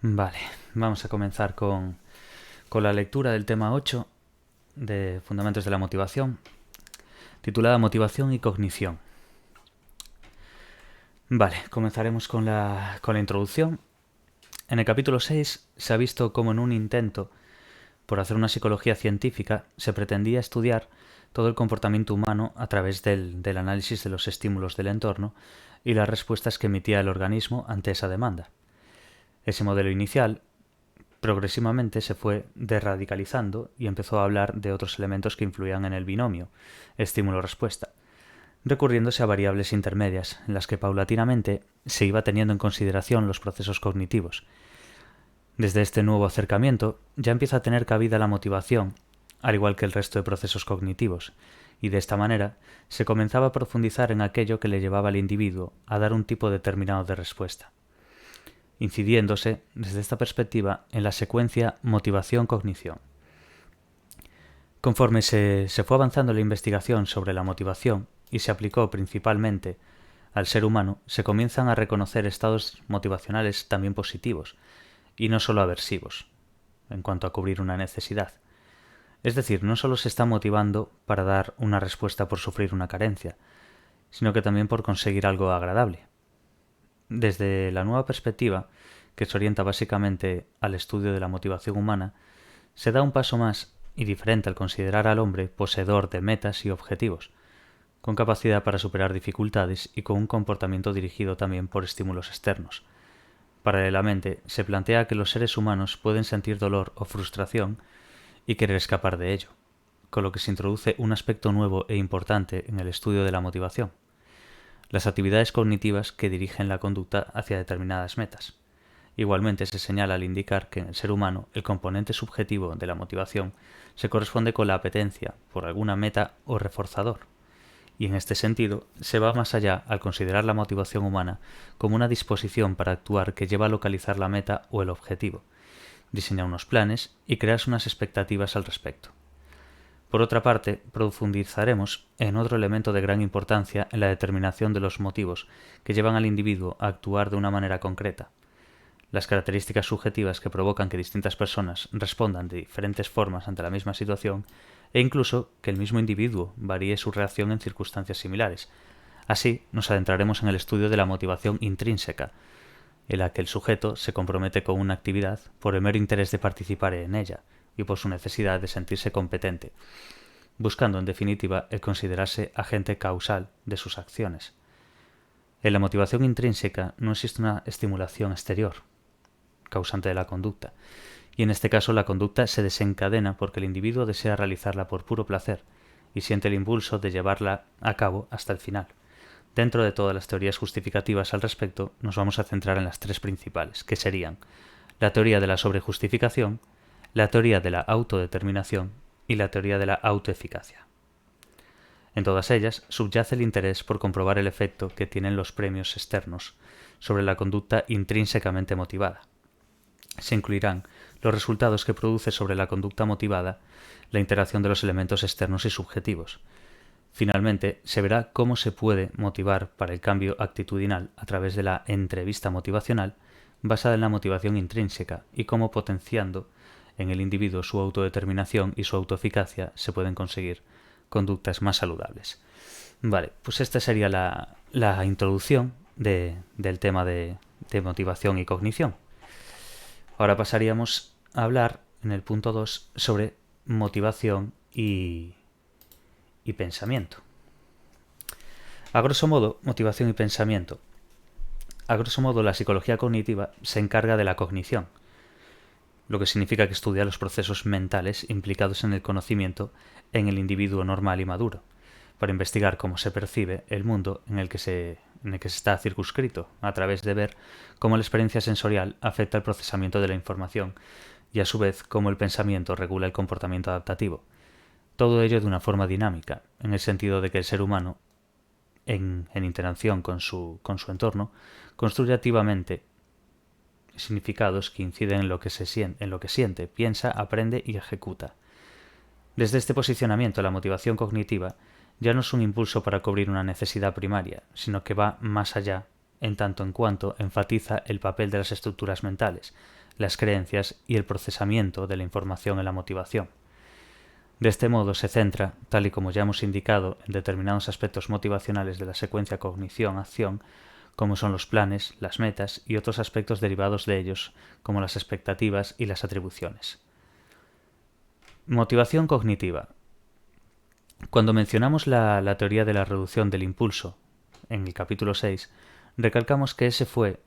Vale, vamos a comenzar con la lectura del tema 8 de Fundamentos de la Motivación, titulada Motivación y Cognición. Vale, comenzaremos con la introducción. En el capítulo 6 se ha visto cómo en un intento por hacer una psicología científica se pretendía estudiar todo el comportamiento humano a través del análisis de los estímulos del entorno y las respuestas que emitía el organismo ante esa demanda. Ese modelo inicial progresivamente se fue derradicalizando y empezó a hablar de otros elementos que influían en el binomio estímulo-respuesta, recurriéndose a variables intermedias en las que paulatinamente se iba teniendo en consideración los procesos cognitivos. Desde este nuevo acercamiento ya empieza a tener cabida la motivación, al igual que el resto de procesos cognitivos, y de esta manera se comenzaba a profundizar en aquello que le llevaba al individuo a dar un tipo determinado de respuesta, incidiéndose, desde esta perspectiva, en la secuencia motivación-cognición. Conforme se fue avanzando la investigación sobre la motivación y se aplicó principalmente al ser humano, se comienzan a reconocer estados motivacionales también positivos, y no solo aversivos, en cuanto a cubrir una necesidad. Es decir, no solo se está motivando para dar una respuesta por sufrir una carencia, sino que también por conseguir algo agradable. Desde la nueva perspectiva, que se orienta básicamente al estudio de la motivación humana, se da un paso más y diferente al considerar al hombre poseedor de metas y objetivos, con capacidad para superar dificultades y con un comportamiento dirigido también por estímulos externos. Paralelamente, se plantea que los seres humanos pueden sentir dolor o frustración y querer escapar de ello, con lo que se introduce un aspecto nuevo e importante en el estudio de la motivación: las actividades cognitivas que dirigen la conducta hacia determinadas metas. Igualmente se señala al indicar que en el ser humano el componente subjetivo de la motivación se corresponde con la apetencia por alguna meta o reforzador, y en este sentido se va más allá al considerar la motivación humana como una disposición para actuar que lleva a localizar la meta o el objetivo, diseñar unos planes y crear unas expectativas al respecto. Por otra parte, profundizaremos en otro elemento de gran importancia en la determinación de los motivos que llevan al individuo a actuar de una manera concreta. Las características subjetivas que provocan que distintas personas respondan de diferentes formas ante la misma situación, e incluso que el mismo individuo varíe su reacción en circunstancias similares. Así, nos adentraremos en el estudio de la motivación intrínseca, en la que el sujeto se compromete con una actividad por el mero interés de participar en ella y por su necesidad de sentirse competente, buscando en definitiva el considerarse agente causal de sus acciones. En la motivación intrínseca no existe una estimulación exterior, causante de la conducta, y en este caso la conducta se desencadena porque el individuo desea realizarla por puro placer y siente el impulso de llevarla a cabo hasta el final. Dentro de todas las teorías justificativas al respecto, nos vamos a centrar en las tres principales, que serían la teoría de la sobrejustificación, la teoría de la autodeterminación y la teoría de la autoeficacia. En todas ellas subyace el interés por comprobar el efecto que tienen los premios externos sobre la conducta intrínsecamente motivada. Se incluirán los resultados que produce sobre la conducta motivada la interacción de los elementos externos y subjetivos. Finalmente, se verá cómo se puede motivar para el cambio actitudinal a través de la entrevista motivacional basada en la motivación intrínseca y cómo, potenciando en el individuo su autodeterminación y su autoeficacia, se pueden conseguir conductas más saludables. Vale, pues esta sería la introducción del tema de motivación y cognición. Ahora pasaríamos a hablar en el punto 2 sobre motivación y pensamiento. A grosso modo, motivación y pensamiento. A grosso modo, la psicología cognitiva se encarga de la cognición, lo que significa que estudia los procesos mentales implicados en el conocimiento en el individuo normal y maduro, para investigar cómo se percibe el mundo en el que se está circunscrito, a través de ver cómo la experiencia sensorial afecta el procesamiento de la información y a su vez cómo el pensamiento regula el comportamiento adaptativo. Todo ello de una forma dinámica, en el sentido de que el ser humano, en interacción con su entorno, construye activamente significados que inciden en lo que siente, piensa, aprende y ejecuta. Desde este posicionamiento, la motivación cognitiva ya no es un impulso para cubrir una necesidad primaria, sino que va más allá, en tanto en cuanto enfatiza el papel de las estructuras mentales, las creencias y el procesamiento de la información en la motivación. De este modo se centra, tal y como ya hemos indicado, en determinados aspectos motivacionales de la secuencia cognición-acción, como son los planes, las metas y otros aspectos derivados de ellos, como las expectativas y las atribuciones. Motivación cognitiva. Cuando mencionamos la teoría de la reducción del impulso, en el capítulo 6, recalcamos que ese fue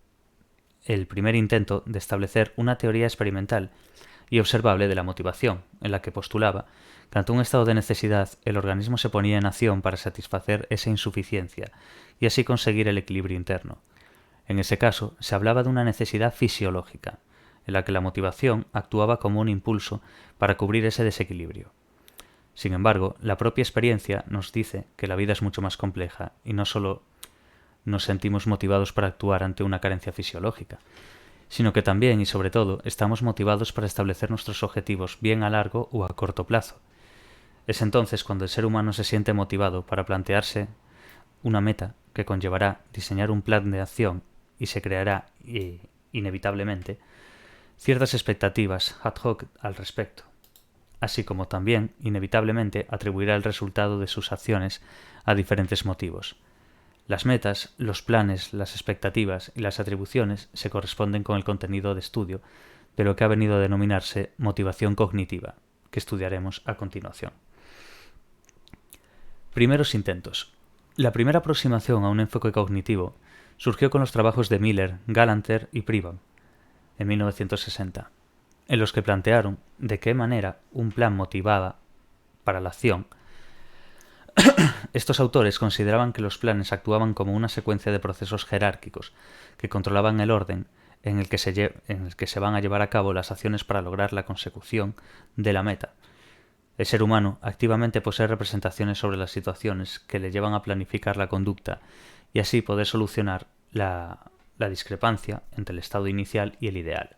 el primer intento de establecer una teoría experimental y observable de la motivación, en la que postulaba que ante un estado de necesidad el organismo se ponía en acción para satisfacer esa insuficiencia y así conseguir el equilibrio interno. En ese caso, se hablaba de una necesidad fisiológica, en la que la motivación actuaba como un impulso para cubrir ese desequilibrio. Sin embargo, la propia experiencia nos dice que la vida es mucho más compleja y no solo nos sentimos motivados para actuar ante una carencia fisiológica, sino que también y sobre todo estamos motivados para establecer nuestros objetivos bien a largo o a corto plazo. Es entonces cuando el ser humano se siente motivado para plantearse una meta que conllevará diseñar un plan de acción y se creará, inevitablemente, ciertas expectativas ad hoc al respecto, así como también, inevitablemente, atribuirá el resultado de sus acciones a diferentes motivos. Las metas, los planes, las expectativas y las atribuciones se corresponden con el contenido de estudio de lo que ha venido a denominarse motivación cognitiva, que estudiaremos a continuación. Primeros intentos. La primera aproximación a un enfoque cognitivo surgió con los trabajos de Miller, Galanter y Pribram, en 1960, en los que plantearon de qué manera un plan motivaba para la acción. Estos autores consideraban que los planes actuaban como una secuencia de procesos jerárquicos que controlaban el orden en el que se van a llevar a cabo las acciones para lograr la consecución de la meta. El ser humano activamente posee representaciones sobre las situaciones que le llevan a planificar la conducta y así poder solucionar la discrepancia entre el estado inicial y el ideal.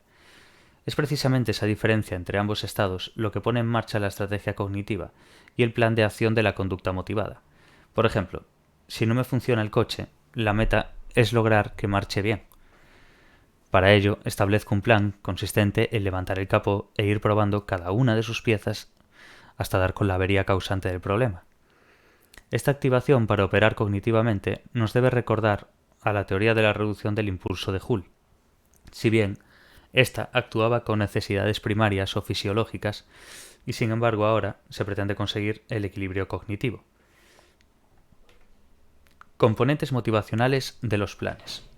Es precisamente esa diferencia entre ambos estados lo que pone en marcha la estrategia cognitiva y el plan de acción de la conducta motivada. Por ejemplo, si no me funciona el coche, la meta es lograr que marche bien. Para ello, establezco un plan consistente en levantar el capó e ir probando cada una de sus piezas hasta dar con la avería causante del problema. Esta activación para operar cognitivamente nos debe recordar a la teoría de la reducción del impulso de Hull. Si bien esta actuaba con necesidades primarias o fisiológicas, y sin embargo ahora se pretende conseguir el equilibrio cognitivo. Componentes motivacionales de los planes.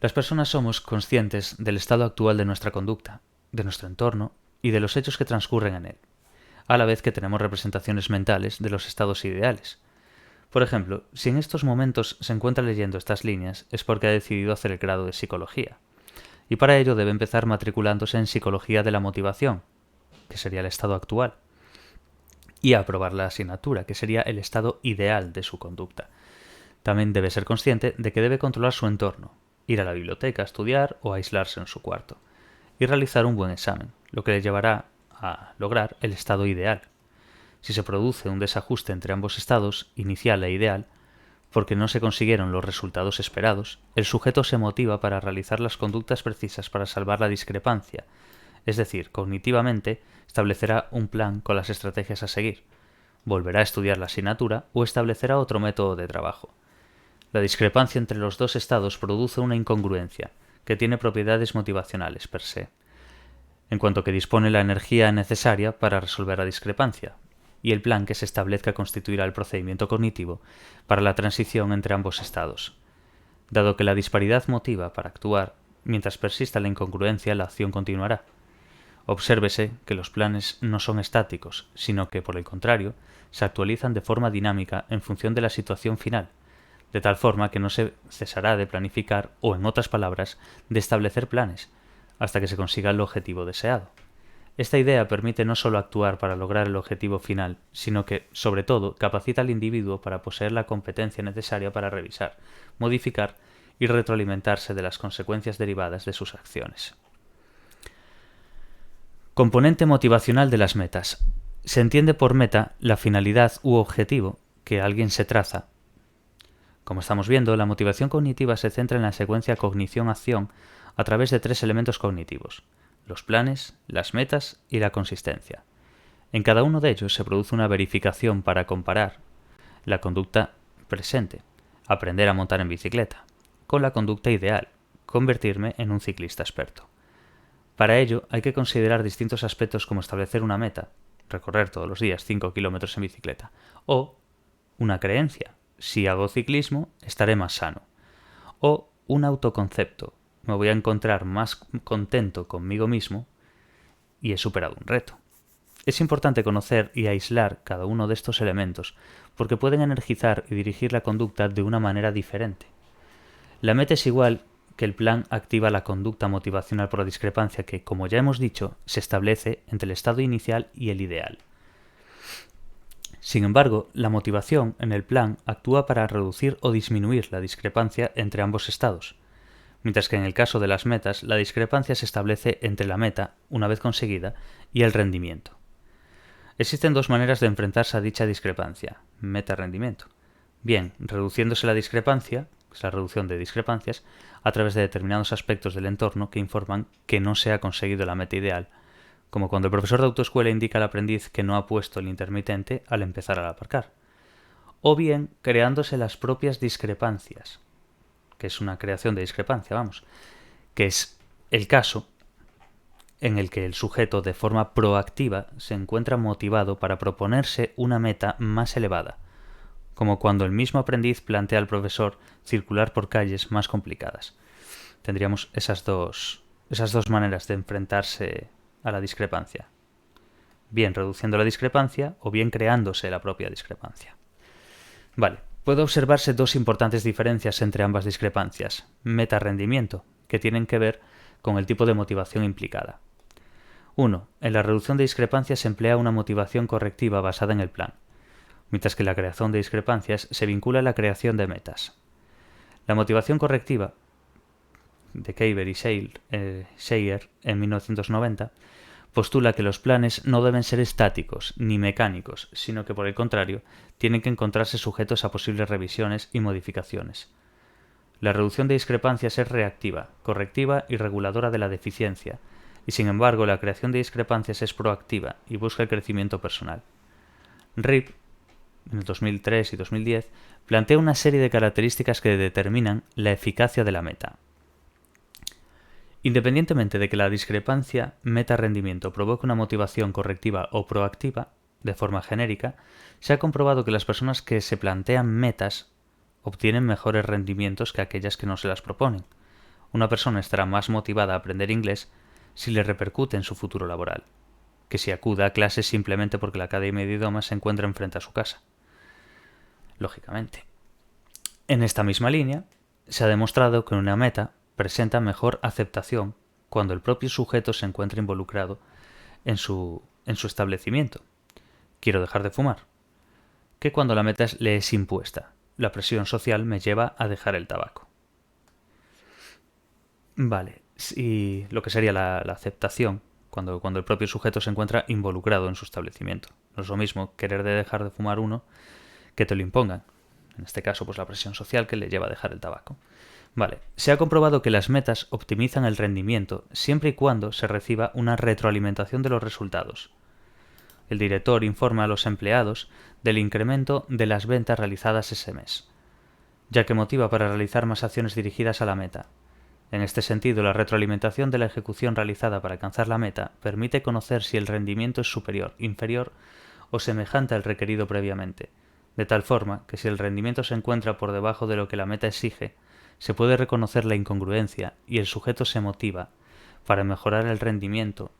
Las personas somos conscientes del estado actual de nuestra conducta, de nuestro entorno y de los hechos que transcurren en él, a la vez que tenemos representaciones mentales de los estados ideales. Por ejemplo, si en estos momentos se encuentra leyendo estas líneas es porque ha decidido hacer el grado de psicología, y para ello debe empezar matriculándose en psicología de la motivación, que sería el estado actual, y a aprobar la asignatura, que sería el estado ideal de su conducta. También debe ser consciente de que debe controlar su entorno, ir a la biblioteca a estudiar o a aislarse en su cuarto, y realizar un buen examen, lo que le llevará a lograr el estado ideal. Si se produce un desajuste entre ambos estados, inicial e ideal, porque no se consiguieron los resultados esperados, el sujeto se motiva para realizar las conductas precisas para salvar la discrepancia, es decir, cognitivamente establecerá un plan con las estrategias a seguir, volverá a estudiar la asignatura o establecerá otro método de trabajo. La discrepancia entre los dos estados produce una incongruencia, que tiene propiedades motivacionales per se, en cuanto que dispone la energía necesaria para resolver la discrepancia, y el plan que se establezca constituirá el procedimiento cognitivo para la transición entre ambos estados. Dado que la disparidad motiva para actuar, mientras persista la incongruencia, la acción continuará. Obsérvese que los planes no son estáticos, sino que, por el contrario, se actualizan de forma dinámica en función de la situación final, de tal forma que no se cesará de planificar o, en otras palabras, de establecer planes, hasta que se consiga el objetivo deseado. Esta idea permite no solo actuar para lograr el objetivo final, sino que, sobre todo, capacita al individuo para poseer la competencia necesaria para revisar, modificar y retroalimentarse de las consecuencias derivadas de sus acciones. Componente motivacional de las metas. Se entiende por meta la finalidad u objetivo que alguien se traza. Como estamos viendo, la motivación cognitiva se centra en la secuencia cognición-acción a través de 3 elementos cognitivos: los planes, las metas y la consistencia. En cada uno de ellos se produce una verificación para comparar la conducta presente, aprender a montar en bicicleta, con la conducta ideal, convertirme en un ciclista experto. Para ello hay que considerar distintos aspectos como establecer una meta, recorrer todos los días 5 kilómetros en bicicleta, o una creencia, si hago ciclismo estaré más sano, o un autoconcepto, me voy a encontrar más contento conmigo mismo y he superado un reto. Es importante conocer y aislar cada uno de estos elementos porque pueden energizar y dirigir la conducta de una manera diferente. La meta es igual que el plan activa la conducta motivacional por la discrepancia que, como ya hemos dicho, se establece entre el estado inicial y el ideal. Sin embargo, la motivación en el plan actúa para reducir o disminuir la discrepancia entre ambos estados, mientras que en el caso de las metas, la discrepancia se establece entre la meta, una vez conseguida, y el rendimiento. Existen 2 maneras de enfrentarse a dicha discrepancia, meta-rendimiento. Bien, reduciéndose la discrepancia, que es la reducción de discrepancias, a través de determinados aspectos del entorno que informan que no se ha conseguido la meta ideal, como cuando el profesor de autoescuela indica al aprendiz que no ha puesto el intermitente al empezar al aparcar. O bien, creándose las propias discrepancias, que es una creación de discrepancia, que es el caso en el que el sujeto de forma proactiva se encuentra motivado para proponerse una meta más elevada, como cuando el mismo aprendiz plantea al profesor circular por calles más complicadas. Tendríamos esas dos maneras de enfrentarse a la discrepancia, bien reduciendo la discrepancia o bien creándose la propia discrepancia. Vale, puede observarse 2 importantes diferencias entre ambas discrepancias, meta-rendimiento, que tienen que ver con el tipo de motivación implicada. 1. En la reducción de discrepancias se emplea una motivación correctiva basada en el plan, mientras que la creación de discrepancias se vincula a la creación de metas. La motivación correctiva, de Keiber y Scheyer en 1990, postula que los planes no deben ser estáticos ni mecánicos, sino que por el contrario, tienen que encontrarse sujetos a posibles revisiones y modificaciones. La reducción de discrepancias es reactiva, correctiva y reguladora de la deficiencia, y sin embargo la creación de discrepancias es proactiva y busca el crecimiento personal. Rip, en el 2003 y 2010, plantea una serie de características que determinan la eficacia de la meta. Independientemente de que la discrepancia meta-rendimiento provoque una motivación correctiva o proactiva, de forma genérica, se ha comprobado que las personas que se plantean metas obtienen mejores rendimientos que aquellas que no se las proponen. Una persona estará más motivada a aprender inglés si le repercute en su futuro laboral, que si acuda a clases simplemente porque la Academia de Idiomas se encuentra enfrente a su casa. Lógicamente. En esta misma línea, se ha demostrado que una meta presenta mejor aceptación cuando el propio sujeto se encuentra involucrado en su establecimiento. Quiero dejar de fumar. Que cuando la meta le es impuesta. La presión social me lleva a dejar el tabaco. Vale, y lo que sería la aceptación cuando el propio sujeto se encuentra involucrado en su establecimiento. No es lo mismo querer dejar de fumar uno que te lo impongan. En este caso, pues la presión social que le lleva a dejar el tabaco. Vale, se ha comprobado que las metas optimizan el rendimiento siempre y cuando se reciba una retroalimentación de los resultados. El director informa a los empleados del incremento de las ventas realizadas ese mes, ya que motiva para realizar más acciones dirigidas a la meta. En este sentido, la retroalimentación de la ejecución realizada para alcanzar la meta permite conocer si el rendimiento es superior, inferior o semejante al requerido previamente, de tal forma que si el rendimiento se encuentra por debajo de lo que la meta exige, se puede reconocer la incongruencia y el sujeto se motiva para mejorar el rendimiento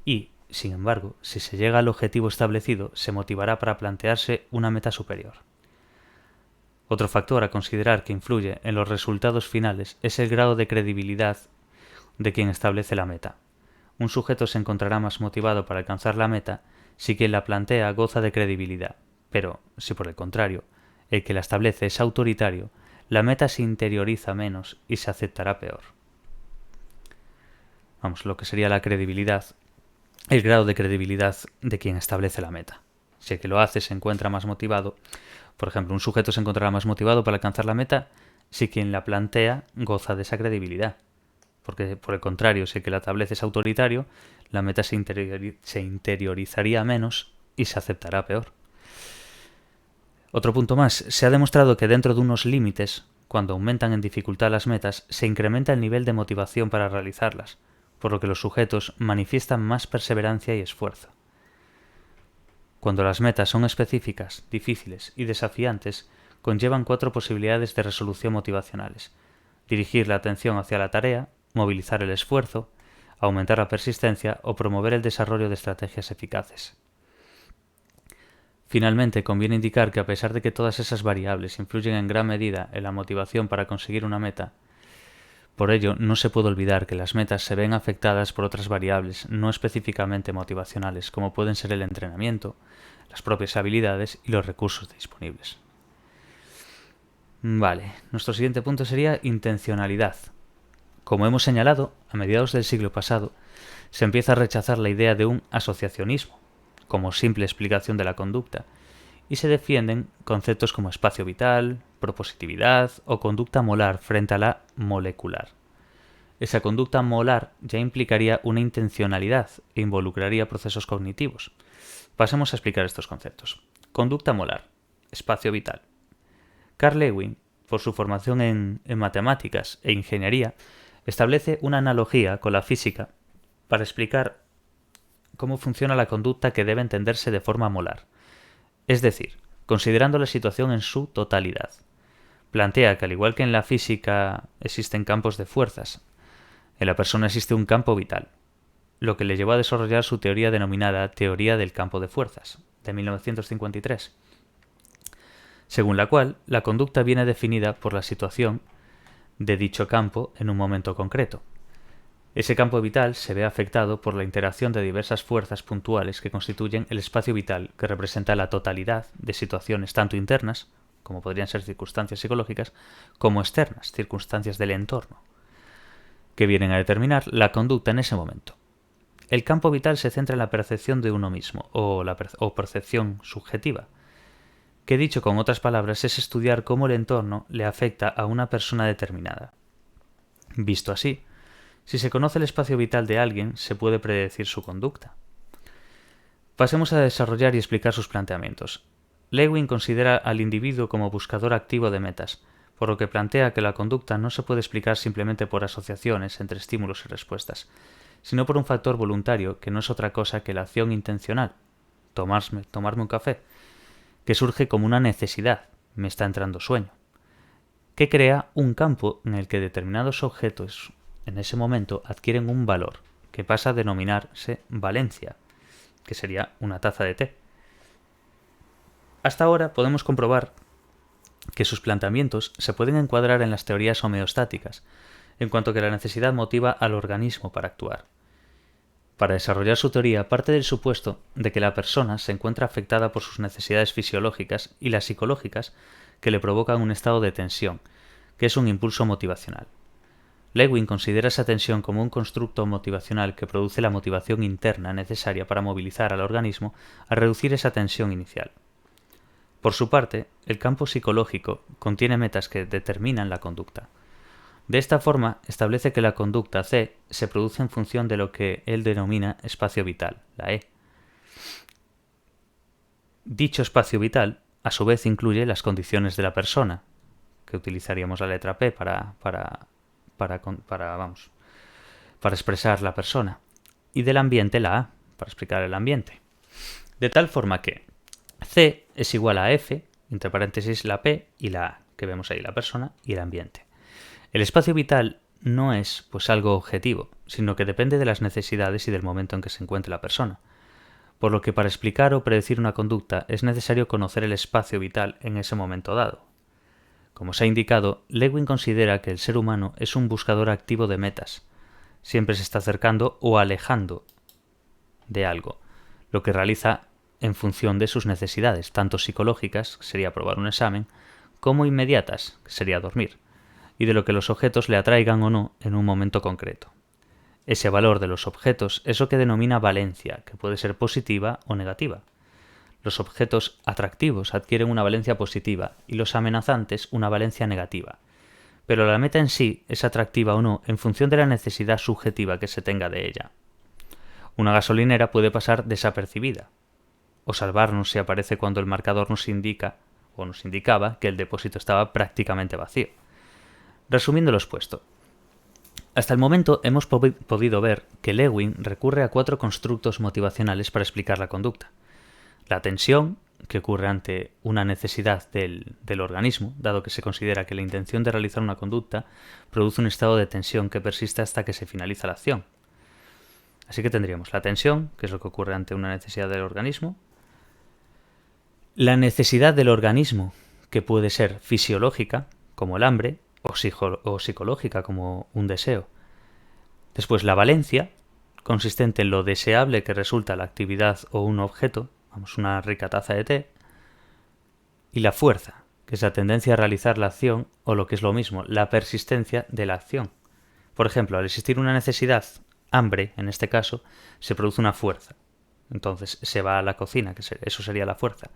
y, sin embargo, si se llega al objetivo establecido, se motivará para plantearse una meta superior. Otro factor a considerar que influye en los resultados finales es el grado de credibilidad de quien establece la meta. Un sujeto se encontrará más motivado para alcanzar la meta si quien la plantea goza de credibilidad, pero, si por el contrario, el que la establece es autoritario, la meta se interioriza menos y se aceptará peor. Lo que sería la credibilidad, el grado de credibilidad de quien establece la meta. Si el que lo hace se encuentra más motivado, por ejemplo, un sujeto se encontrará más motivado para alcanzar la meta si quien la plantea goza de esa credibilidad. porque por el contrario, si el que la establece es autoritario, la meta se interiorizaría menos y se aceptará peor. Otro punto más, se ha demostrado que dentro de unos límites, cuando aumentan en dificultad las metas, se incrementa el nivel de motivación para realizarlas, por lo que los sujetos manifiestan más perseverancia y esfuerzo. Cuando las metas son específicas, difíciles y desafiantes, conllevan 4 posibilidades de resolución motivacionales: dirigir la atención hacia la tarea, movilizar el esfuerzo, aumentar la persistencia o promover el desarrollo de estrategias eficaces. Finalmente, conviene indicar que a pesar de que todas esas variables influyen en gran medida en la motivación para conseguir una meta, por ello no se puede olvidar que las metas se ven afectadas por otras variables no específicamente motivacionales, como pueden ser el entrenamiento, las propias habilidades y los recursos disponibles. Vale, nuestro siguiente punto sería intencionalidad. Como hemos señalado, a mediados del siglo pasado, se empieza a rechazar la idea de un asociacionismo como simple explicación de la conducta, y se defienden conceptos como espacio vital, propositividad o conducta molar frente a la molecular. Esa conducta molar ya implicaría una intencionalidad e involucraría procesos cognitivos. Pasemos a explicar estos conceptos. Conducta molar, espacio vital. Carl Lewin, por su formación en matemáticas e ingeniería, establece una analogía con la física para explicar cómo funciona la conducta que debe entenderse de forma molar, es decir, considerando la situación en su totalidad. Plantea que al igual que en la física existen campos de fuerzas, en la persona existe un campo vital, lo que le llevó a desarrollar su teoría denominada Teoría del campo de fuerzas, de 1953, según la cual la conducta viene definida por la situación de dicho campo en un momento concreto. Ese campo vital se ve afectado por la interacción de diversas fuerzas puntuales que constituyen el espacio vital, que representa la totalidad de situaciones tanto internas, como podrían ser circunstancias psicológicas, como externas, circunstancias del entorno, que vienen a determinar la conducta en ese momento. El campo vital se centra en la percepción de uno mismo, o percepción subjetiva, que dicho con otras palabras es estudiar cómo el entorno le afecta a una persona determinada. Visto así, si se conoce el espacio vital de alguien, se puede predecir su conducta. Pasemos a desarrollar y explicar sus planteamientos. Lewin considera al individuo como buscador activo de metas, por lo que plantea que la conducta no se puede explicar simplemente por asociaciones entre estímulos y respuestas, sino por un factor voluntario que no es otra cosa que la acción intencional, tomarme un café, que surge como una necesidad, me está entrando sueño, que crea un campo en el que determinados objetos en ese momento adquieren un valor que pasa a denominarse valencia, que sería una taza de té. Hasta ahora podemos comprobar que sus planteamientos se pueden encuadrar en las teorías homeostáticas, en cuanto que la necesidad motiva al organismo para actuar. Para desarrollar su teoría parte del supuesto de que la persona se encuentra afectada por sus necesidades fisiológicas y las psicológicas que le provocan un estado de tensión, que es un impulso motivacional. Lewin considera esa tensión como un constructo motivacional que produce la motivación interna necesaria para movilizar al organismo a reducir esa tensión inicial. Por su parte, el campo psicológico contiene metas que determinan la conducta. De esta forma, establece que la conducta C se produce en función de lo que él denomina espacio vital, la E. Dicho espacio vital, a su vez, incluye las condiciones de la persona, que utilizaríamos la letra P para expresar la persona, y del ambiente la A, para explicar el ambiente. De tal forma que C es igual a F, entre paréntesis la P y la A, que vemos ahí la persona y el ambiente. El espacio vital no es pues algo objetivo, sino que depende de las necesidades y del momento en que se encuentre la persona, por lo que para explicar o predecir una conducta es necesario conocer el espacio vital en ese momento dado. Como se ha indicado, Lewin considera que el ser humano es un buscador activo de metas. Siempre se está acercando o alejando de algo, lo que realiza en función de sus necesidades, tanto psicológicas, que sería aprobar un examen, como inmediatas, que sería dormir, y de lo que los objetos le atraigan o no en un momento concreto. Ese valor de los objetos es lo que denomina valencia, que puede ser positiva o negativa. Los objetos atractivos adquieren una valencia positiva y los amenazantes una valencia negativa, pero la meta en sí es atractiva o no en función de la necesidad subjetiva que se tenga de ella. Una gasolinera puede pasar desapercibida, o salvarnos si aparece cuando el marcador nos indica o nos indicaba que el depósito estaba prácticamente vacío. Resumiendo lo expuesto, hasta el momento hemos podido ver que Lewin recurre a 4 constructos motivacionales para explicar la conducta. La tensión, que ocurre ante una necesidad del organismo, dado que se considera que la intención de realizar una conducta produce un estado de tensión que persiste hasta que se finaliza la acción. Así que tendríamos la tensión, que es lo que ocurre ante una necesidad del organismo, la necesidad del organismo, que puede ser fisiológica, como el hambre, o psicológica, como un deseo. Después la valencia, consistente en lo deseable que resulta la actividad o un objeto, vamos, una rica taza de té. Y la fuerza, que es la tendencia a realizar la acción, o lo que es lo mismo, la persistencia de la acción. Por ejemplo, al existir una necesidad, hambre en este caso, se produce una fuerza. Entonces se va a la cocina, eso sería la fuerza,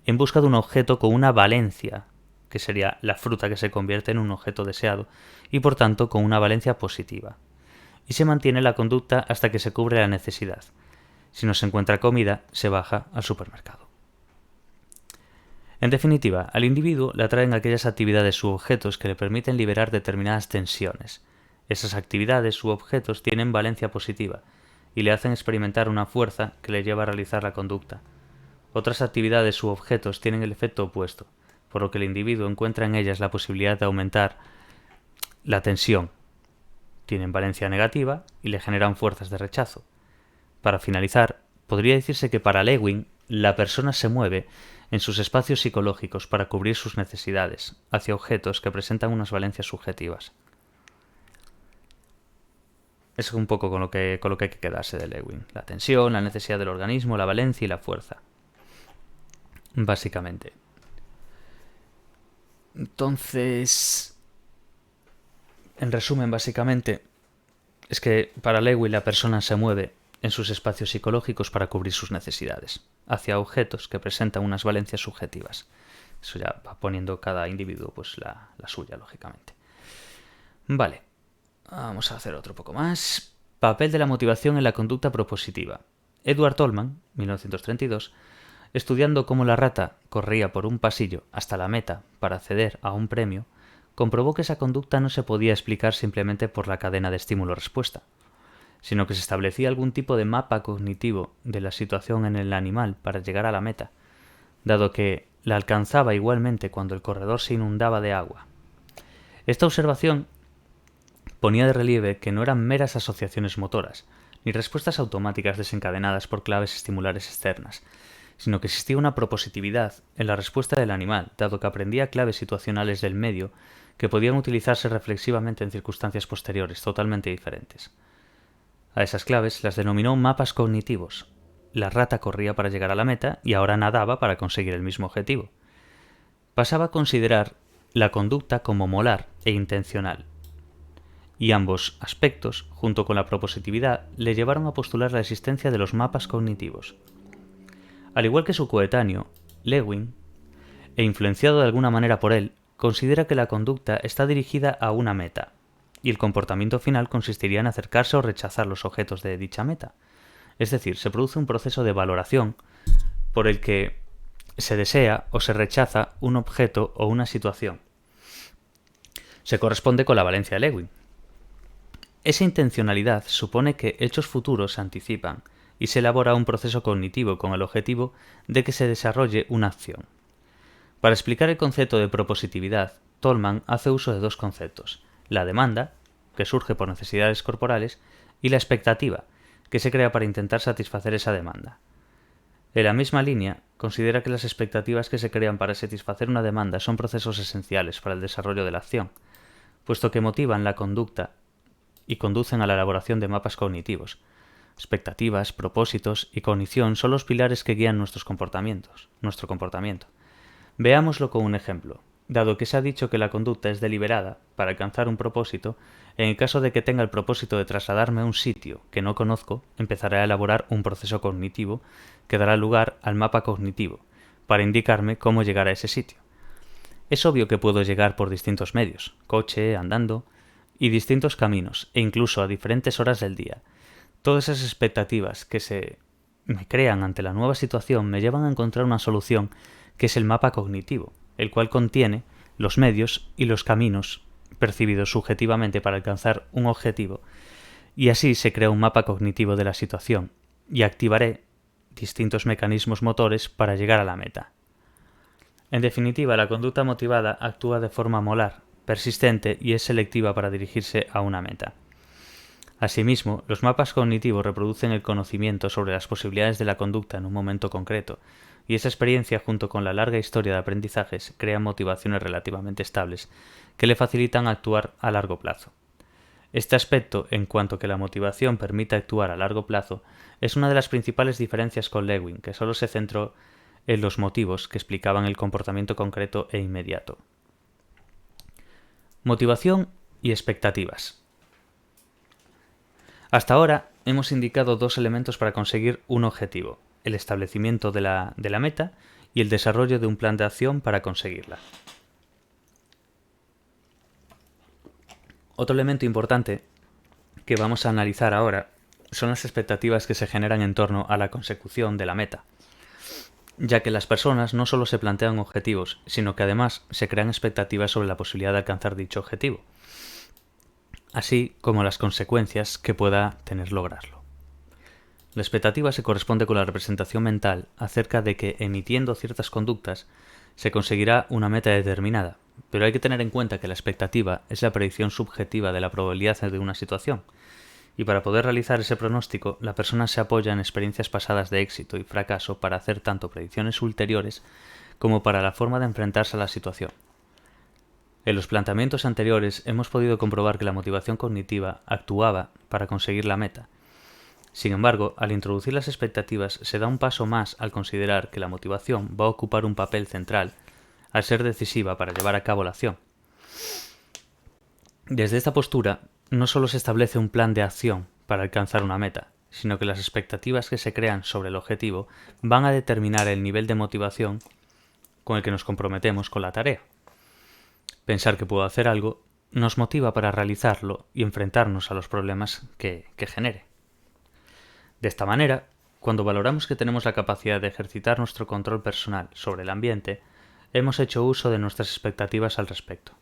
en busca de un objeto con una valencia, que sería la fruta que se convierte en un objeto deseado, y por tanto con una valencia positiva. Y se mantiene la conducta hasta que se cubre la necesidad. Si no se encuentra comida, se baja al supermercado. En definitiva, al individuo le atraen aquellas actividades u objetos que le permiten liberar determinadas tensiones. Esas actividades u objetos tienen valencia positiva y le hacen experimentar una fuerza que le lleva a realizar la conducta. Otras actividades u objetos tienen el efecto opuesto, por lo que el individuo encuentra en ellas la posibilidad de aumentar la tensión. Tienen valencia negativa y le generan fuerzas de rechazo. Para finalizar, podría decirse que para Lewin, la persona se mueve en sus espacios psicológicos para cubrir sus necesidades, hacia objetos que presentan unas valencias subjetivas. Es un poco con lo que hay que quedarse de Lewin. La tensión, la necesidad del organismo, la valencia y la fuerza. Básicamente. Entonces, en resumen, básicamente, es que para Lewin la persona se mueve en sus espacios psicológicos para cubrir sus necesidades, hacia objetos que presentan unas valencias subjetivas. Eso ya va poniendo cada individuo pues la suya, lógicamente. Vale, vamos a hacer otro poco más. Papel de la motivación en la conducta propositiva. Edward Tolman, 1932, estudiando cómo la rata corría por un pasillo hasta la meta para acceder a un premio, comprobó que esa conducta no se podía explicar simplemente por la cadena de estímulo-respuesta, sino que se establecía algún tipo de mapa cognitivo de la situación en el animal para llegar a la meta, dado que la alcanzaba igualmente cuando el corredor se inundaba de agua. Esta observación ponía de relieve que no eran meras asociaciones motoras, ni respuestas automáticas desencadenadas por claves estimulares externas, sino que existía una propositividad en la respuesta del animal, dado que aprendía claves situacionales del medio que podían utilizarse reflexivamente en circunstancias posteriores totalmente diferentes. A esas claves las denominó mapas cognitivos. La rata corría para llegar a la meta y ahora nadaba para conseguir el mismo objetivo. Pasaba a considerar la conducta como molar e intencional. Y ambos aspectos, junto con la propositividad, le llevaron a postular la existencia de los mapas cognitivos. Al igual que su coetáneo, Lewin, e influenciado de alguna manera por él, considera que la conducta está dirigida a una meta, y el comportamiento final consistiría en acercarse o rechazar los objetos de dicha meta. Es decir, se produce un proceso de valoración por el que se desea o se rechaza un objeto o una situación. Se corresponde con la valencia de Lewin. Esa intencionalidad supone que hechos futuros se anticipan y se elabora un proceso cognitivo con el objetivo de que se desarrolle una acción. Para explicar el concepto de propositividad, Tolman hace uso de 2 conceptos: la demanda, que surge por necesidades corporales, y la expectativa, que se crea para intentar satisfacer esa demanda. En la misma línea, considera que las expectativas que se crean para satisfacer una demanda son procesos esenciales para el desarrollo de la acción, puesto que motivan la conducta y conducen a la elaboración de mapas cognitivos. Expectativas, propósitos y cognición son los pilares que guían nuestro comportamiento. Veámoslo con un ejemplo. Dado que se ha dicho que la conducta es deliberada para alcanzar un propósito, en el caso de que tenga el propósito de trasladarme a un sitio que no conozco, empezaré a elaborar un proceso cognitivo que dará lugar al mapa cognitivo, para indicarme cómo llegar a ese sitio. Es obvio que puedo llegar por distintos medios, coche, andando, y distintos caminos, e incluso a diferentes horas del día. Todas esas expectativas que se me crean ante la nueva situación me llevan a encontrar una solución que es el mapa cognitivo, el cual contiene los medios y los caminos percibidos subjetivamente para alcanzar un objetivo, y así se crea un mapa cognitivo de la situación, y activaré distintos mecanismos motores para llegar a la meta. En definitiva, la conducta motivada actúa de forma molar, persistente y es selectiva para dirigirse a una meta. Asimismo, los mapas cognitivos reproducen el conocimiento sobre las posibilidades de la conducta en un momento concreto, y esa experiencia, junto con la larga historia de aprendizajes, crea motivaciones relativamente estables que le facilitan actuar a largo plazo. Este aspecto, en cuanto que la motivación permite actuar a largo plazo, es una de las principales diferencias con Lewin, que solo se centró en los motivos que explicaban el comportamiento concreto e inmediato. Motivación y expectativas. Hasta ahora hemos indicado dos elementos para conseguir un objetivo: el establecimiento de la meta y el desarrollo de un plan de acción para conseguirla. Otro elemento importante que vamos a analizar ahora son las expectativas que se generan en torno a la consecución de la meta, ya que las personas no solo se plantean objetivos, sino que además se crean expectativas sobre la posibilidad de alcanzar dicho objetivo, así como las consecuencias que pueda tener lograrlo. La expectativa se corresponde con la representación mental acerca de que, emitiendo ciertas conductas, se conseguirá una meta determinada, pero hay que tener en cuenta que la expectativa es la predicción subjetiva de la probabilidad de una situación, y para poder realizar ese pronóstico, la persona se apoya en experiencias pasadas de éxito y fracaso para hacer tanto predicciones ulteriores como para la forma de enfrentarse a la situación. En los planteamientos anteriores hemos podido comprobar que la motivación cognitiva actuaba para conseguir la meta. Sin embargo, al introducir las expectativas se da un paso más al considerar que la motivación va a ocupar un papel central al ser decisiva para llevar a cabo la acción. Desde esta postura, no solo se establece un plan de acción para alcanzar una meta, sino que las expectativas que se crean sobre el objetivo van a determinar el nivel de motivación con el que nos comprometemos con la tarea. Pensar que puedo hacer algo nos motiva para realizarlo y enfrentarnos a los problemas que genere. De esta manera, cuando valoramos que tenemos la capacidad de ejercitar nuestro control personal sobre el ambiente, hemos hecho uso de nuestras expectativas al respecto.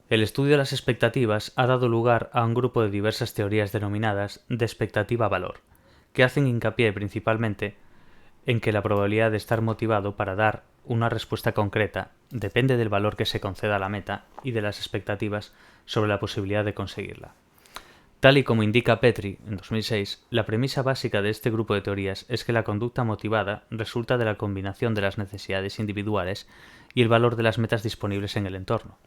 El estudio de las expectativas ha dado lugar a un grupo de diversas teorías denominadas de expectativa-valor, que hacen hincapié principalmente en que la probabilidad de estar motivado para dar una respuesta concreta depende del valor que se conceda a la meta y de las expectativas sobre la posibilidad de conseguirla. Tal y como indica Petri en 2006, la premisa básica de este grupo de teorías es que la conducta motivada resulta de la combinación de las necesidades individuales y el valor de las metas disponibles en el entorno.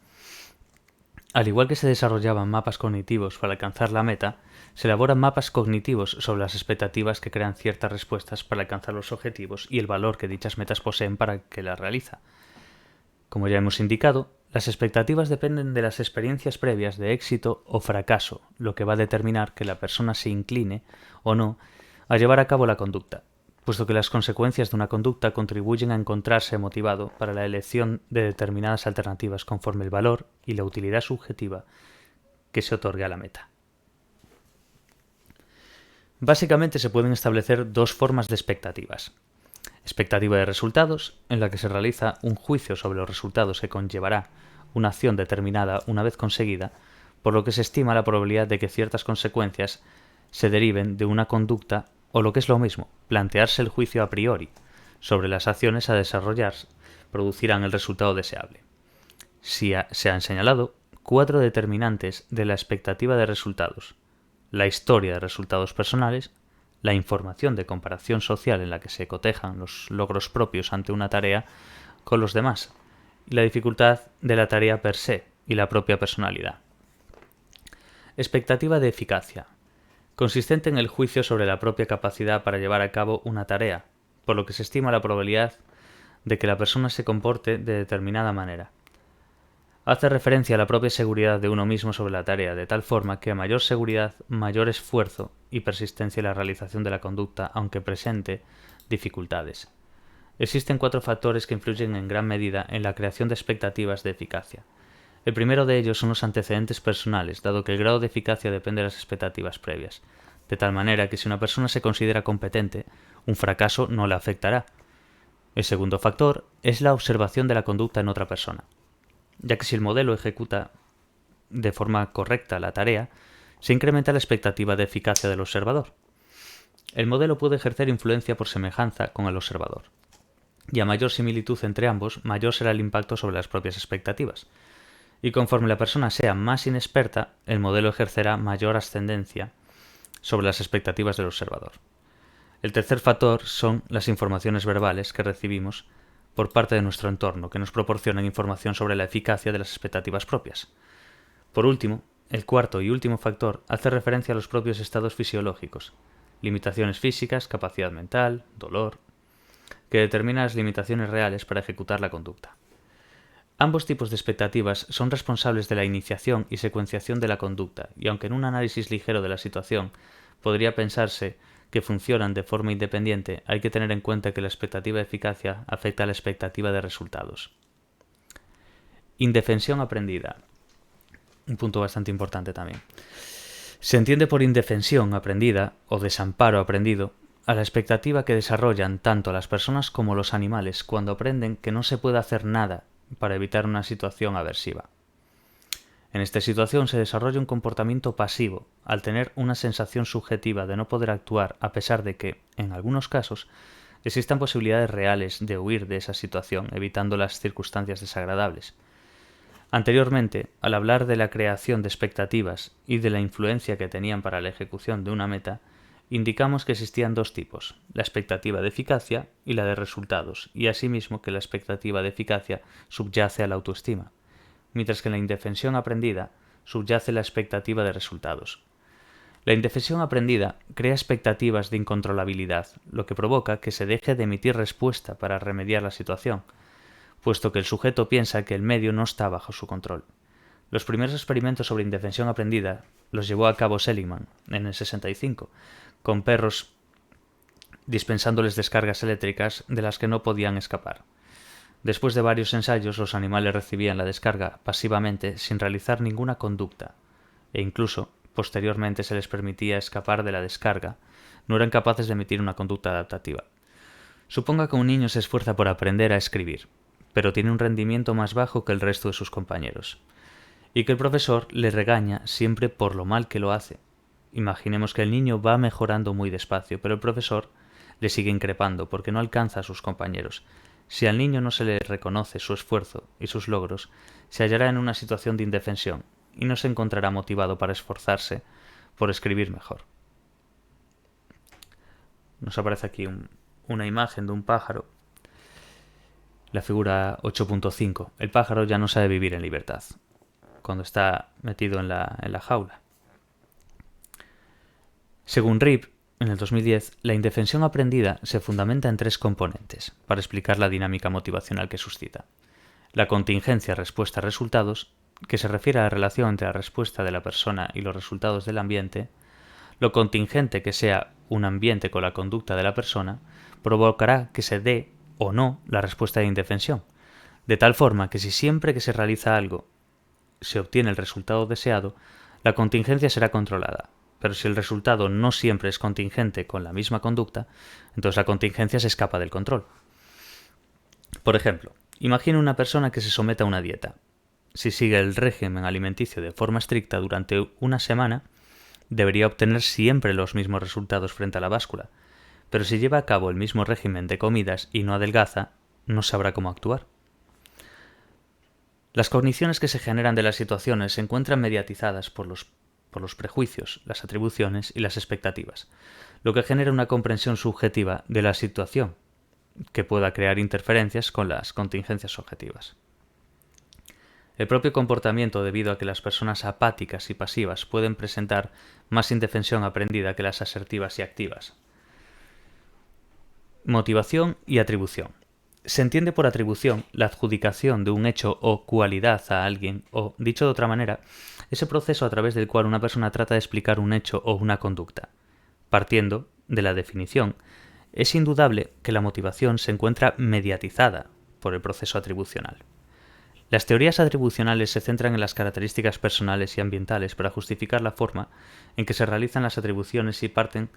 Al igual que se desarrollaban mapas cognitivos para alcanzar la meta, se elaboran mapas cognitivos sobre las expectativas que crean ciertas respuestas para alcanzar los objetivos y el valor que dichas metas poseen para el que las realiza. Como ya hemos indicado, las expectativas dependen de las experiencias previas de éxito o fracaso, lo que va a determinar que la persona se incline o no a llevar a cabo la conducta, puesto que las consecuencias de una conducta contribuyen a encontrarse motivado para la elección de determinadas alternativas conforme el valor y la utilidad subjetiva que se otorgue a la meta. Básicamente se pueden establecer dos formas de expectativas. Expectativa de resultados, en la que se realiza un juicio sobre los resultados que conllevará una acción determinada una vez conseguida, por lo que se estima la probabilidad de que ciertas consecuencias se deriven de una conducta o, lo que es lo mismo, plantearse el juicio a priori sobre las acciones a desarrollar producirán el resultado deseable. Se han señalado 4 determinantes de la expectativa de resultados: la historia de resultados personales, la información de comparación social en la que se cotejan los logros propios ante una tarea con los demás, y la dificultad de la tarea per se y la propia personalidad. Expectativa de eficacia, consistente en el juicio sobre la propia capacidad para llevar a cabo una tarea, por lo que se estima la probabilidad de que la persona se comporte de determinada manera. Hace referencia a la propia seguridad de uno mismo sobre la tarea, de tal forma que a mayor seguridad, mayor esfuerzo y persistencia en la realización de la conducta, aunque presente dificultades. Existen 4 factores que influyen en gran medida en la creación de expectativas de eficacia. El primero de ellos son los antecedentes personales, dado que el grado de eficacia depende de las expectativas previas, de tal manera que si una persona se considera competente, un fracaso no la afectará. El segundo factor es la observación de la conducta en otra persona, ya que si el modelo ejecuta de forma correcta la tarea, se incrementa la expectativa de eficacia del observador. El modelo puede ejercer influencia por semejanza con el observador, y a mayor similitud entre ambos, mayor será el impacto sobre las propias expectativas. Y conforme la persona sea más inexperta, el modelo ejercerá mayor ascendencia sobre las expectativas del observador. El tercer factor son las informaciones verbales que recibimos por parte de nuestro entorno, que nos proporcionan información sobre la eficacia de las expectativas propias. Por último, el cuarto y último factor hace referencia a los propios estados fisiológicos, limitaciones físicas, capacidad mental, dolor, que determinan las limitaciones reales para ejecutar la conducta. Ambos tipos de expectativas son responsables de la iniciación y secuenciación de la conducta, y aunque en un análisis ligero de la situación podría pensarse que funcionan de forma independiente, hay que tener en cuenta que la expectativa de eficacia afecta a la expectativa de resultados. Indefensión aprendida. Un punto bastante importante también. Se entiende por indefensión aprendida o desamparo aprendido a la expectativa que desarrollan tanto las personas como los animales cuando aprenden que no se puede hacer nada para evitar una situación aversiva. En esta situación se desarrolla un comportamiento pasivo, al tener una sensación subjetiva de no poder actuar a pesar de que, en algunos casos, existan posibilidades reales de huir de esa situación, evitando las circunstancias desagradables. Anteriormente, al hablar de la creación de expectativas y de la influencia que tenían para la ejecución de una meta, indicamos que existían 2 tipos, la expectativa de eficacia y la de resultados, y asimismo que la expectativa de eficacia subyace a la autoestima, mientras que en la indefensión aprendida subyace la expectativa de resultados. La indefensión aprendida crea expectativas de incontrolabilidad, lo que provoca que se deje de emitir respuesta para remediar la situación, puesto que el sujeto piensa que el medio no está bajo su control. Los primeros experimentos sobre indefensión aprendida los llevó a cabo Seligman en el 65, con perros dispensándoles descargas eléctricas de las que no podían escapar. Después de varios ensayos, los animales recibían la descarga pasivamente sin realizar ninguna conducta, e incluso, posteriormente se les permitía escapar de la descarga, no eran capaces de emitir una conducta adaptativa. Suponga que un niño se esfuerza por aprender a escribir, pero tiene un rendimiento más bajo que el resto de sus compañeros, y que el profesor le regaña siempre por lo mal que lo hace. Imaginemos que el niño va mejorando muy despacio, pero el profesor le sigue increpando porque no alcanza a sus compañeros. Si al niño no se le reconoce su esfuerzo y sus logros, se hallará en una situación de indefensión y no se encontrará motivado para esforzarse por escribir mejor. Nos aparece aquí una imagen de un pájaro, la figura 8.5. El pájaro ya no sabe vivir en libertad cuando está metido en la jaula. Según Rip, en el 2010, la indefensión aprendida se fundamenta en 3 componentes para explicar la dinámica motivacional que suscita. La contingencia respuesta-resultados, que se refiere a la relación entre la respuesta de la persona y los resultados del ambiente. Lo contingente que sea un ambiente con la conducta de la persona provocará que se dé o no la respuesta de indefensión, de tal forma que si siempre que se realiza algo se obtiene el resultado deseado, la contingencia será controlada. Pero si el resultado no siempre es contingente con la misma conducta, entonces la contingencia se escapa del control. Por ejemplo, imagine una persona que se somete a una dieta. Si sigue el régimen alimenticio de forma estricta durante una semana, debería obtener siempre los mismos resultados frente a la báscula. Pero si lleva a cabo el mismo régimen de comidas y no adelgaza, no sabrá cómo actuar. Las cogniciones que se generan de las situaciones se encuentran mediatizadas por los prejuicios, las atribuciones y las expectativas, lo que genera una comprensión subjetiva de la situación, que pueda crear interferencias con las contingencias objetivas. El propio comportamiento, debido a que las personas apáticas y pasivas pueden presentar más indefensión aprendida que las asertivas y activas. Motivación y atribución. Se entiende por atribución la adjudicación de un hecho o cualidad a alguien, o, dicho de otra manera, ese proceso a través del cual una persona trata de explicar un hecho o una conducta. Partiendo de la definición, Es indudable que la motivación se encuentra mediatizada por el proceso atribucional. Las teorías atribucionales se centran en las características personales y ambientales para justificar la forma en que se realizan las atribuciones y parten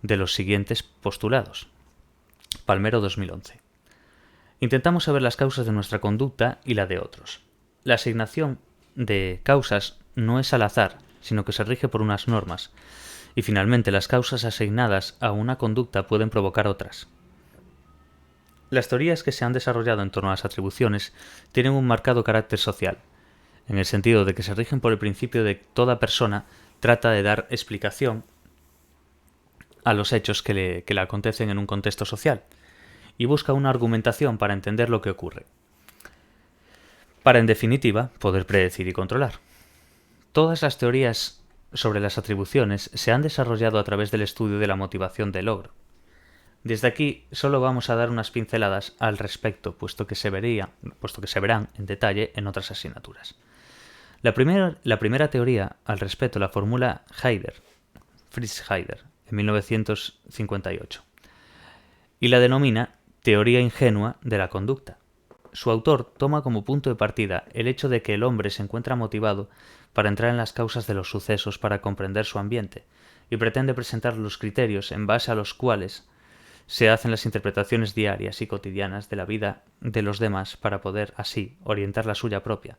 de los siguientes postulados. Palmero 2011. Intentamos saber las causas de nuestra conducta y la de otros. La asignación de causas no es al azar, sino que se rige por unas normas. Y finalmente, las causas asignadas a una conducta pueden provocar otras. Las teorías que se han desarrollado en torno a las atribuciones tienen un marcado carácter social, en el sentido de que se rigen por el principio de que toda persona trata de dar explicación a los hechos que le acontecen en un contexto social, y busca una argumentación para entender lo que ocurre, para en definitiva poder predecir y controlar. Todas las teorías sobre las atribuciones se han desarrollado a través del estudio de la motivación del logro. Desde aquí solo vamos a dar unas pinceladas al respecto, puesto que se verán en detalle en otras asignaturas. La primera teoría al respecto la formula Fritz Heider, en 1958, y la denomina teoría ingenua de la conducta. Su autor toma como punto de partida el hecho de que el hombre se encuentra motivado para entrar en las causas de los sucesos para comprender su ambiente, y pretende presentar los criterios en base a los cuales se hacen las interpretaciones diarias y cotidianas de la vida de los demás para poder, así, orientar la suya propia.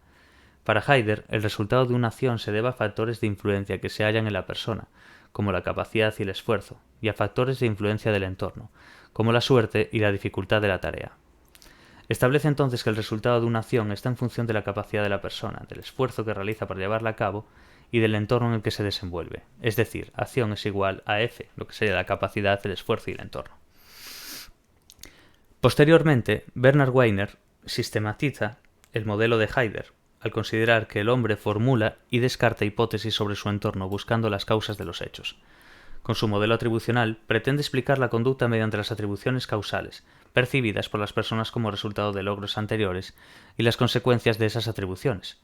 Para Heider, el resultado de una acción se debe a factores de influencia que se hallan en la persona, como la capacidad y el esfuerzo, y a factores de influencia del entorno, como la suerte y la dificultad de la tarea. Establece entonces que el resultado de una acción está en función de la capacidad de la persona, del esfuerzo que realiza para llevarla a cabo y del entorno en el que se desenvuelve. Es decir, acción es igual a F, lo que sería la capacidad, el esfuerzo y el entorno. Posteriormente, Bernard Weiner sistematiza el modelo de Heider, al considerar que el hombre formula y descarta hipótesis sobre su entorno buscando las causas de los hechos. Con su modelo atribucional, pretende explicar la conducta mediante las atribuciones causales, percibidas por las personas como resultado de logros anteriores, y las consecuencias de esas atribuciones.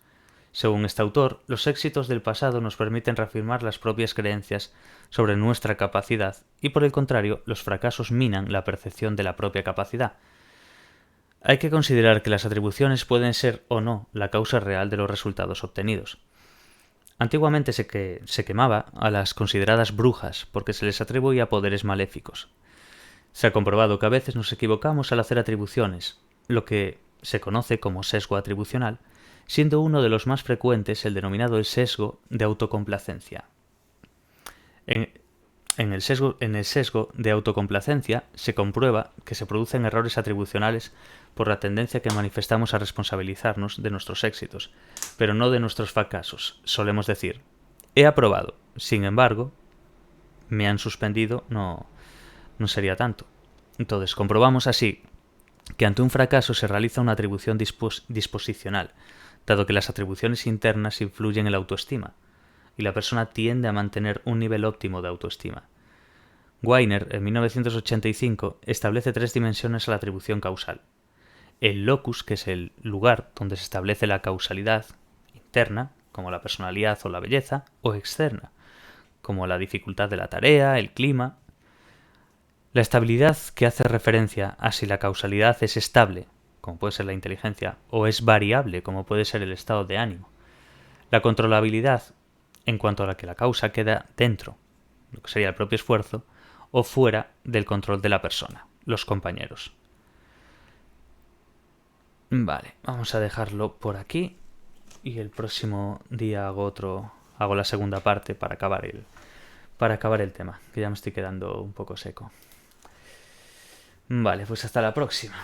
Según este autor, los éxitos del pasado nos permiten reafirmar las propias creencias sobre nuestra capacidad y, por el contrario, los fracasos minan la percepción de la propia capacidad. Hay que considerar que las atribuciones pueden ser o no la causa real de los resultados obtenidos. Antiguamente se quemaba a las consideradas brujas porque se les atribuía poderes maléficos. Se ha comprobado que a veces nos equivocamos al hacer atribuciones, lo que se conoce como sesgo atribucional, siendo uno de los más frecuentes el denominado el sesgo de autocomplacencia. En el sesgo de autocomplacencia se comprueba que se producen errores atribucionales por la tendencia que manifestamos a responsabilizarnos de nuestros éxitos, pero no de nuestros fracasos. Solemos decir, he aprobado, sin embargo, me han suspendido, no sería tanto. Entonces, comprobamos así que ante un fracaso se realiza una atribución disposicional, dado que las atribuciones internas influyen en la autoestima, y la persona tiende a mantener un nivel óptimo de autoestima. Weiner, en 1985, establece 3 dimensiones a la atribución causal. El locus, que es el lugar donde se establece la causalidad, interna, como la personalidad o la belleza, o externa, como la dificultad de la tarea, el clima. La estabilidad, que hace referencia a si la causalidad es estable, como puede ser la inteligencia, o es variable, como puede ser el estado de ánimo. La controlabilidad, en cuanto a la que la causa queda dentro, lo que sería el propio esfuerzo, o fuera del control de la persona, los compañeros. Vale, vamos a dejarlo por aquí y el próximo día hago la segunda parte para acabar el tema, que ya me estoy quedando un poco seco. Vale, pues hasta la próxima.